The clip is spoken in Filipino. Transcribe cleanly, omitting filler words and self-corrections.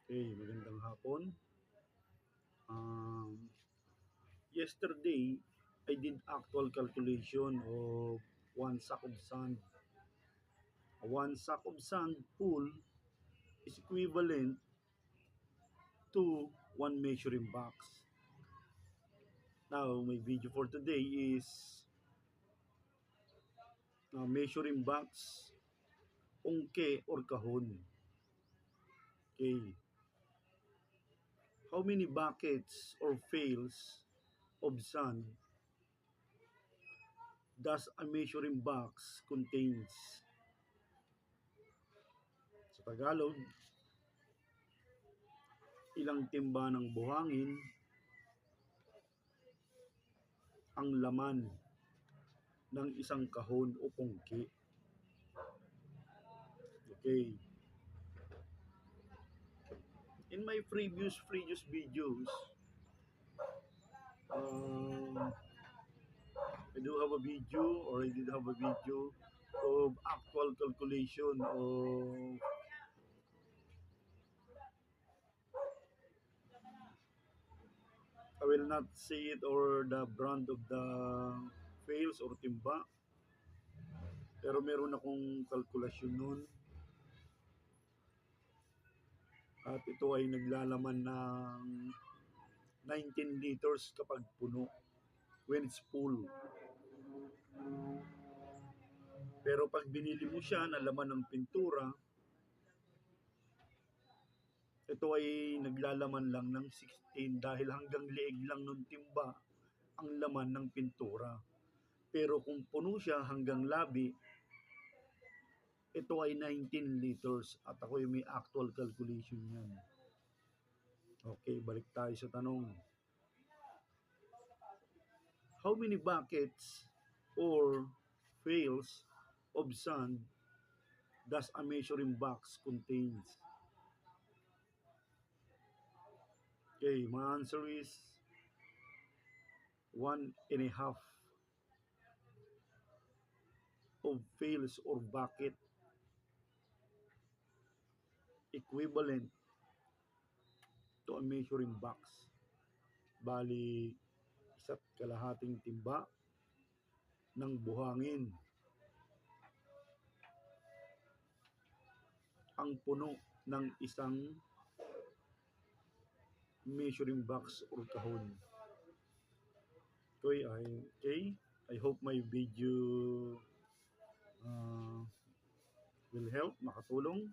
Okay, magandang hapon. Yesterday, I did actual calculation of one sack of sand. One sack of sand full is equivalent to one measuring box. Now, my video for today is measuring box, ongke or kahon. Okay, how many buckets or pails of sand does a measuring box contains? Sa Tagalog, ilang timba ng buhangin ang laman ng isang kahon o pungki. Okay. In my previous videos, I do have a video, or I did have a video of actual calculation of I will not say it or the brand of the fails or timba, pero meron akong kalkulasyon nun at ito ay naglalaman ng 19 liters kapag puno, when it's full. Pero pag binili mo siya na laman ng pintura, ito ay naglalaman lang ng 16 dahil hanggang leeg lang ng timba ang laman ng pintura. Pero kung puno siya hanggang labi, ito ay 19 liters at ako ay may actual calculation yan. Okay, balik tayo sa tanong. How many buckets or pails of sand does a measuring box contains? Okay, my answer is 1.5 of pails or bucket, equivalent to a measuring box. Bali, isa't kalahating timba ng buhangin ang puno ng isang measuring box or kahon. Okay, I hope my video will help, makatulong.